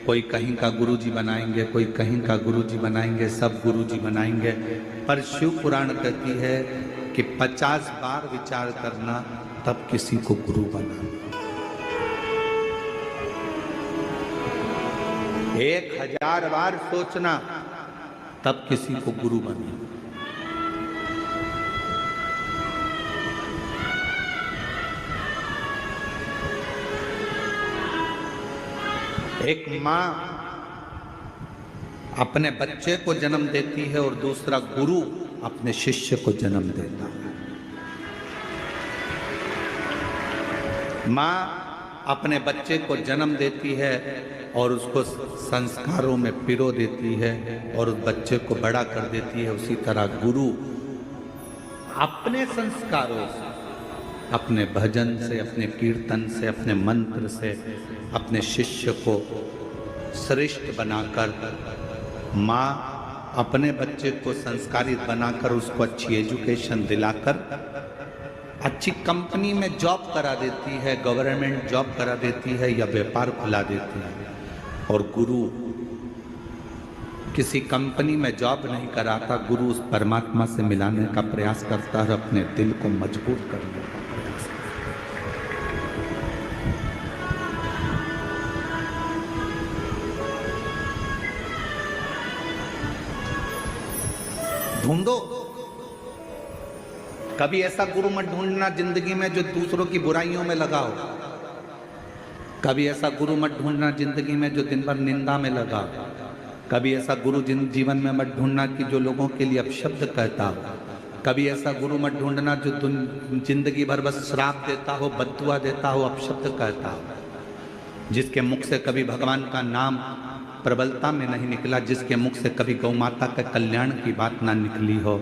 कोई कहीं का गुरुजी बनाएंगे, कोई कहीं का गुरुजी बनाएंगे, सब गुरुजी बनाएंगे। पर शिव पुराण कहती है कि 50 बार विचार करना तब किसी को गुरु बनाना। 1000 बार सोचना तब किसी को गुरु बनाना। एक माँ अपने बच्चे को जन्म देती है और दूसरा गुरु अपने शिष्य को जन्म देता है। माँ अपने बच्चे को जन्म देती है और उसको संस्कारों में पिरो देती है और उस बच्चे को बड़ा कर देती है। उसी तरह गुरु अपने संस्कारों से, अपने भजन से, अपने कीर्तन से, अपने मंत्र से अपने शिष्य को श्रेष्ठ बनाकर, माँ अपने बच्चे को संस्कारित बनाकर उसको अच्छी एजुकेशन दिलाकर अच्छी कंपनी में जॉब करा देती है, गवर्नमेंट जॉब करा देती है या व्यापार खुला देती है। और गुरु किसी कंपनी में जॉब नहीं कराता, गुरु उस परमात्मा से मिलाने का प्रयास करता है, अपने दिल को मजबूत करने का प्रयास करता है। ढूंढो, कभी ऐसा गुरु मत ढूंढना जिंदगी में जो दूसरों की बुराइयों में लगा हो। कभी ऐसा गुरु मत ढूंढना जिंदगी में जो दिन भर निंदा में लगा। कभी ऐसा गुरु जीवन में मत ढूंढना कि जो लोगों के लिए अपशब्द कहता हो। कभी ऐसा गुरु मत ढूंढना जो जिंदगी भर बस श्राप देता हो, बद्दुआ देता हो, अपशब्द कहता हो। जिसके मुख से कभी भगवान का नाम प्रबलता में नहीं निकला, जिसके मुख से कभी गौ माता के कल्याण की बात ना निकली हो,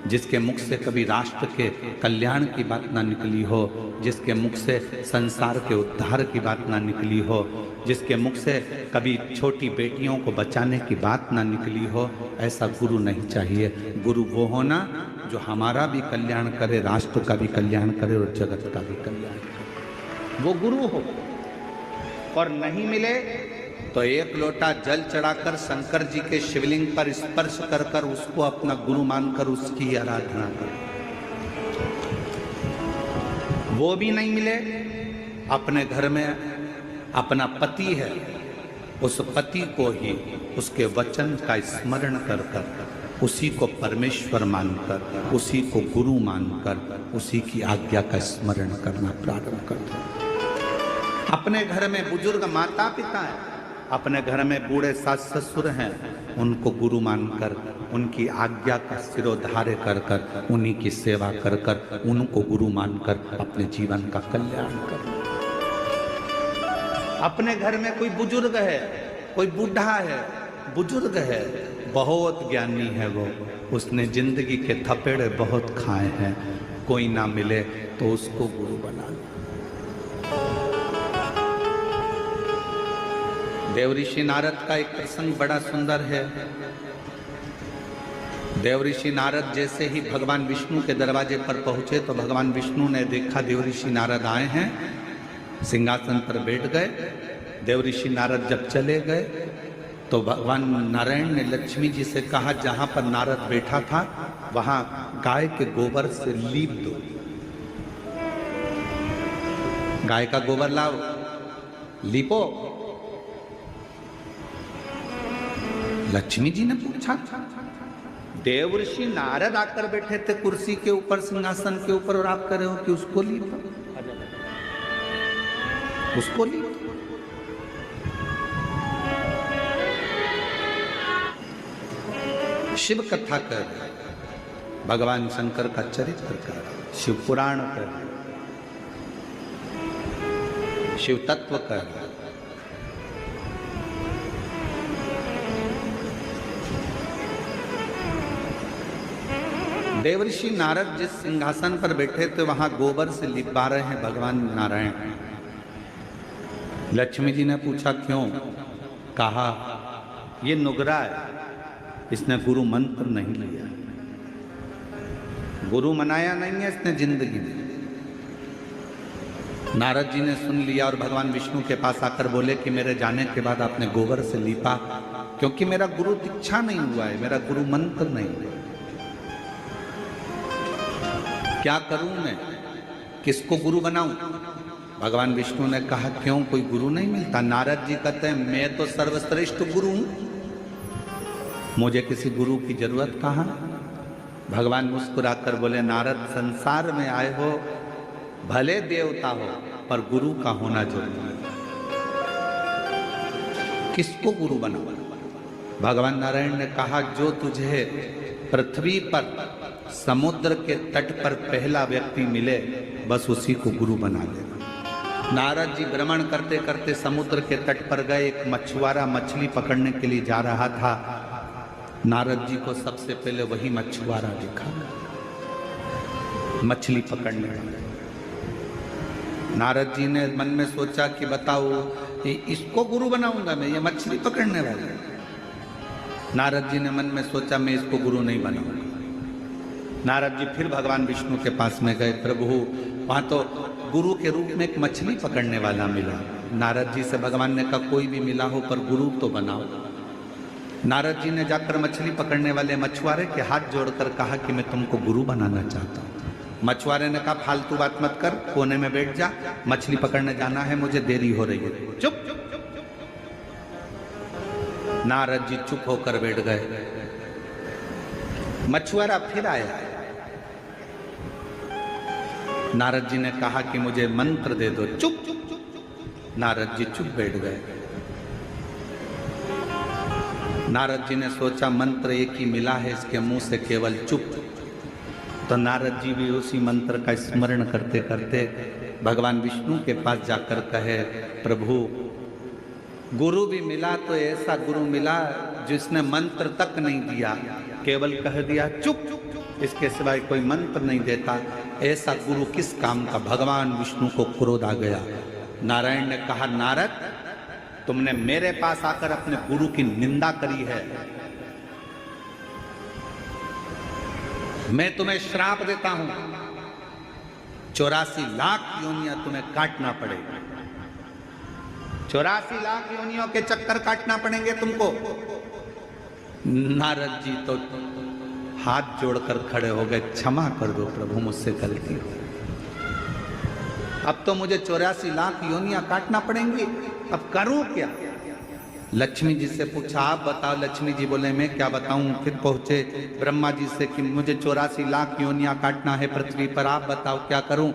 जिसके मुख से कभी राष्ट्र के कल्याण की बात ना निकली हो, जिसके मुख से संसार के उद्धार की बात ना निकली हो, जिसके मुख से कभी छोटी बेटियों को बचाने की बात ना निकली हो, ऐसा गुरु नहीं चाहिए। गुरु वो होना जो हमारा भी कल्याण करे, राष्ट्र का भी कल्याण करे और जगत का भी कल्याण करे, वो गुरु हो। और नहीं मिले तो एक लोटा जल चढ़ाकर शंकर जी के शिवलिंग पर स्पर्श कर कर उसको अपना गुरु मानकर उसकी आराधना कर। वो भी नहीं मिले, अपने घर में अपना पति है, उस पति को ही उसके वचन का स्मरण कर कर, उसी को परमेश्वर मानकर, उसी को गुरु मानकर, उसी की आज्ञा का स्मरण करना प्रारंभ कर दो। अपने घर में बुजुर्ग माता पिता है, अपने घर में बूढ़े सास ससुर हैं, उनको गुरु मानकर, उनकी आज्ञा का सिरोधार्य कर कर, उन्हीं की सेवा कर कर, उनको गुरु मानकर अपने जीवन का कल्याण कर। अपने घर में कोई बुजुर्ग है, कोई बूढ़ा है, बुजुर्ग है, बहुत ज्ञानी है वो, उसने जिंदगी के थपेड़े बहुत खाए हैं, कोई ना मिले तो उसको गुरु बना लो। देवऋषि नारद का एक प्रसंग बड़ा सुंदर है। देवऋषि नारद जैसे ही भगवान विष्णु के दरवाजे पर पहुंचे तो भगवान विष्णु ने देखा देवऋषि नारद आए हैं, सिंहासन पर बैठ गए। देवऋषि नारद जब चले गए तो भगवान नारायण ने लक्ष्मी जी से कहा, जहां पर नारद बैठा था वहां गाय के गोबर से लीप दो। गाय का गोबर लाओ, लीपो। लक्ष्मी जी ने पूछा, देवऋषि नारद आकर बैठे थे कुर्सी के ऊपर, सिंहासन के ऊपर, और आप कह रहे हो कि उसको लीपो, उसको लीपो। शिव कथा कर, भगवान शंकर का चरित्र कर, शिव पुराण कर, शिव तत्व कर। देवऋषि नारद जिस सिंहासन पर बैठे थे वहां गोबर से लिपा रहे हैं भगवान नारायण। लक्ष्मी जी ने पूछा क्यों? कहा ये नुगरा है, इसने गुरु मंत्र नहीं लिया, गुरु मनाया नहीं है इसने जिंदगी में। नारद जी ने सुन लिया और भगवान विष्णु के पास आकर बोले कि मेरे जाने के बाद आपने गोबर से लीपा, क्योंकि मेरा गुरु दीक्षा नहीं हुआ है, मेरा गुरु मंत्र नहीं हुआ। क्या करूं मैं, किसको गुरु बनाऊं? भगवान विष्णु ने कहा क्यों, कोई गुरु नहीं मिलता? नारद जी कहते हैं मैं तो सर्वश्रेष्ठ गुरु हूं, मुझे किसी गुरु की जरूरत कहां। भगवान मुस्कुराकर बोले नारद, संसार में आए हो, भले देवता हो, पर गुरु का होना जरूरी है। किसको गुरु बनाओ? भगवान नारायण ने कहा जो तुझे पृथ्वी पर समुद्र के तट पर पहला व्यक्ति मिले, बस उसी को गुरु बना देना। नारद जी भ्रमण करते करते समुद्र के तट पर गए। एक मछुआरा मछली पकड़ने के लिए जा रहा था। नारद जी को सबसे पहले वही मछुआरा दिखा, मछली पकड़ने वाला। नारद जी ने मन में सोचा कि बताओ इसको गुरु बनाऊंगा मैं, ये मछली पकड़ने वाला। नारद जी ने मन में सोचा मैं इसको गुरु नहीं बनाऊंगा। नारद जी फिर भगवान विष्णु के पास में गए। प्रभु, वहां तो गुरु के रूप में एक मछली पकड़ने वाला मिला। नारद जी से भगवान ने कहा कोई भी मिला हो पर गुरु तो बनाओ। नारद जी ने जाकर मछली पकड़ने वाले मछुआरे के हाथ जोड़कर कहा कि मैं तुमको गुरु बनाना चाहता हूं। मछुआरे ने कहा फालतू बात मत कर, कोने में बैठ जा, मछली पकड़ने जाना है, मुझे देरी हो रही है। चुप। नारद जी चुप होकर बैठ गए। मछुआरा फिर आया। नारद जी ने कहा कि मुझे मंत्र दे दो। चुप। नारद जी चुप बैठ गए। नारद जी ने सोचा मंत्र एक ही मिला है, इसके मुंह से केवल चुप। तो नारद जी भी उसी मंत्र का स्मरण करते करते भगवान विष्णु के पास जाकर कहे प्रभु, गुरु भी मिला तो ऐसा गुरु मिला जिसने मंत्र तक नहीं दिया, केवल कह दिया चुप, इसके सिवाय कोई मंत्र नहीं देता। ऐसा गुरु किस काम का? भगवान विष्णु को क्रोध आ गया। नारायण ने कहा नारद, तुमने मेरे पास आकर अपने गुरु की निंदा करी है, मैं तुम्हें श्राप देता हूं, 84 लाख योनियां तुम्हें काटना पड़ेगा। 84 लाख योनियों के चक्कर काटना पड़ेंगे तुमको। नारद जी तो हाथ जोड़कर खड़े हो गए, क्षमा कर दो प्रभु, मुझसे गलती हो, अब तो मुझे 84 लाख योनियां काटना पड़ेंगी, अब करूं क्या? लक्ष्मी जी से पूछा आप बताओ। लक्ष्मी जी बोले मैं क्या बताऊं। फिर पहुंचे ब्रह्मा जी से कि मुझे 84 लाख योनियां काटना है पृथ्वी पर, आप बताओ क्या करूं।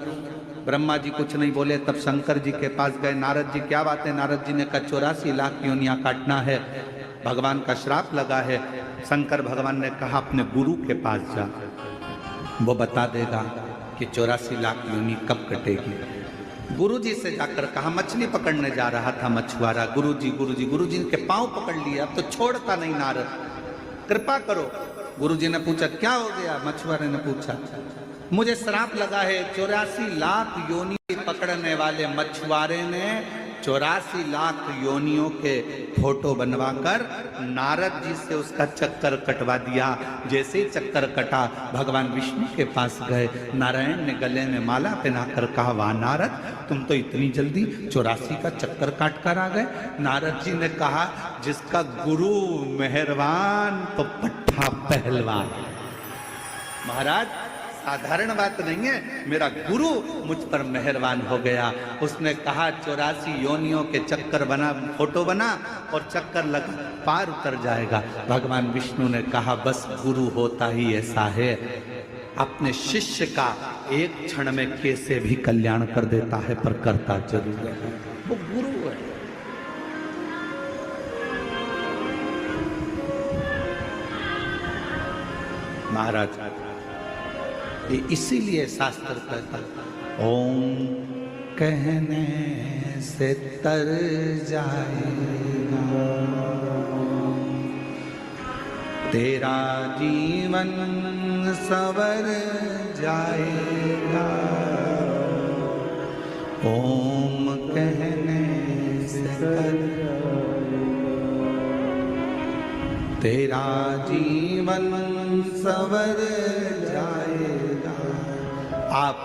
ब्रह्मा जी कुछ नहीं बोले। तब शंकर जी के पास गए। नारद जी क्या बात है? नारद जी ने कहा 84 लाख योनियां काटना है, भगवान का श्राप लगा है। शंकर भगवान ने कहा अपने गुरु के पास जा, वो बता देगा कि 84 लाख योनि कब कटेगी। गुरु जी से जाकर कहा, मछली पकड़ने जा रहा था मछुआरा, गुरु जी गुरु जी, गुरु जी के पांव पकड़ लिए, अब तो छोड़ता नहीं नारद, कृपा करो। गुरु जी ने पूछा क्या हो गया? मछुआरे ने पूछा मुझे श्राप लगा है। 84 लाख योनि पकड़ने वाले मछुआरे ने 84 लाख योनियों के फोटो बनवाकर नारद जी से उसका चक्कर कटवा दिया। जैसे ही चक्कर कटा भगवान विष्णु के पास गए। नारायण ने गले में माला पहनाकर कहा वाह नारद, तुम तो इतनी जल्दी 84 का चक्कर काट कर आ गए। नारद जी ने कहा जिसका गुरु मेहरबान तो पट्ठा पहलवान। महाराज साधारण बात नहीं है, मेरा गुरु मुझ पर मेहरबान हो गया। उसने कहा 84 योनियों के चक्कर बना, फोटो बना और चक्कर लगा, पार उतर जाएगा। भगवान विष्णु ने कहा बस गुरु होता ही ऐसा है, अपने शिष्य का एक क्षण में कैसे भी कल्याण कर देता है, पर करता जरूर है, वो गुरु है। महाराज इसीलिए शास्त्र कहता ओम कहने से तर जाएगा तेरा जीवन संवर जाएगा। ओम कहने से तर तेरा जीवन संवर जाएगा। आप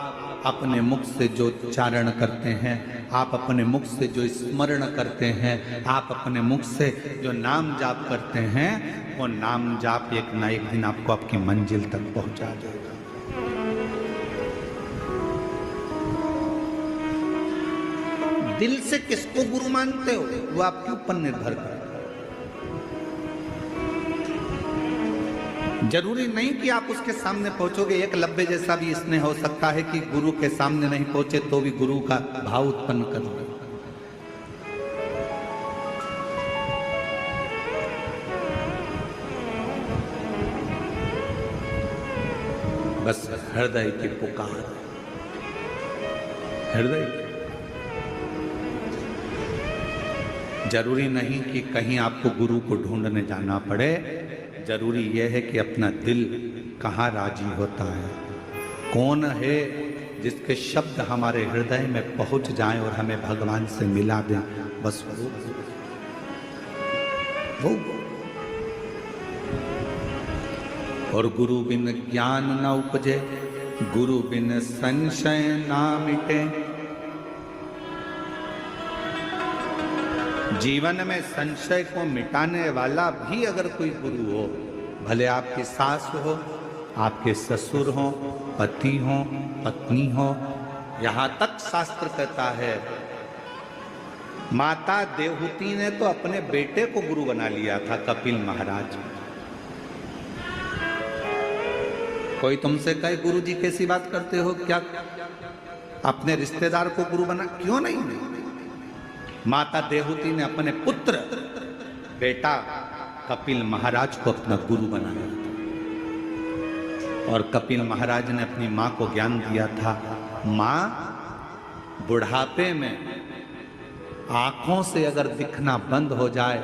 अपने मुख से जो उच्चारण करते हैं, आप अपने मुख से जो स्मरण करते हैं, आप अपने मुख से जो नाम जाप करते हैं, वो नाम जाप एक ना एक दिन आपको आपकी मंजिल तक पहुंचा देगा। दिल से किसको गुरु मानते हो वो आपके ऊपर निर्भर करता है। जरूरी नहीं कि आप उसके सामने पहुंचोगे। एक लब्बे जैसा भी इसने हो सकता है कि गुरु के सामने नहीं पहुंचे तो भी गुरु का भाव उत्पन्न कर दे। बस हृदय की पुकार, हृदय की। जरूरी नहीं कि कहीं आपको गुरु को ढूंढने जाना पड़े। जरूरी यह है कि अपना दिल कहाँ राजी होता है, कौन है जिसके शब्द हमारे हृदय में पहुंच जाएं और हमें भगवान से मिला दें। बस वो। और गुरु बिन ज्ञान न उपजे, गुरु बिन संशय ना मिटे। जीवन में संशय को मिटाने वाला भी अगर कोई गुरु हो, भले आपकी सास हो, आपके ससुर हो, पति हो, पत्नी हो, यहां तक शास्त्र कहता है माता देवहूति ने तो अपने बेटे को गुरु बना लिया था, कपिल महाराज। कोई तुमसे कहे गुरु जी कैसी बात करते हो, क्या अपने रिश्तेदार को गुरु बना? क्यों नहीं? माता देवहूति ने अपने पुत्र बेटा कपिल महाराज को अपना गुरु बनाया था। और कपिल महाराज ने अपनी मां को ज्ञान दिया था, मां बुढ़ापे में आंखों से अगर दिखना बंद हो जाए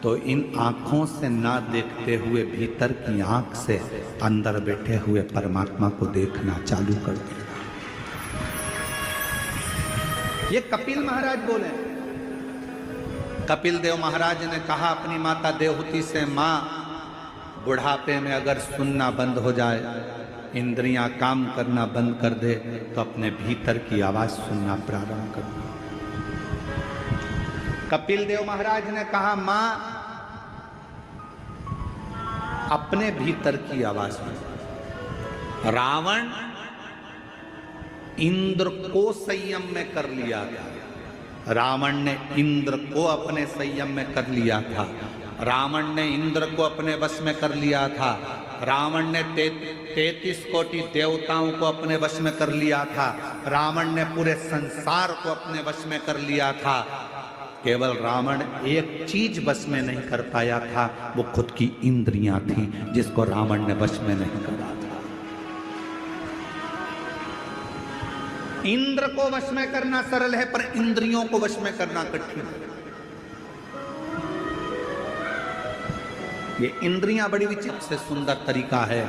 तो इन आंखों से ना देखते हुए भीतर की आंख से अंदर बैठे हुए परमात्मा को देखना चालू कर देना। ये कपिल महाराज बोले। कपिल देव महाराज ने कहा अपनी माता देवहूति से, मां बुढ़ापे में अगर सुनना बंद हो जाए, इंद्रियां काम करना बंद कर दे, तो अपने भीतर की आवाज सुनना प्रारंभ कर दे। कपिल देव महाराज ने कहा, मां अपने भीतर की आवाज सुन। रावण इंद्र को संयम में कर लिया था। रावण ने इंद्र को अपने संयम में कर लिया था। रावण ने इंद्र को अपने वश में कर लिया था। रावण ने 33 कोटि देवताओं को अपने वश में कर लिया था। रावण ने पूरे संसार को अपने वश में कर लिया था। केवल रावण एक चीज वश में नहीं कर पाया था, वो खुद की इंद्रियां थी, जिसको रावण ने वश में नहीं करा था। इंद्र को वश में करना सरल है, पर इंद्रियों को वश में करना कठिन है। ये इंद्रियां बड़ी विचित्र से सुंदर तरीका है।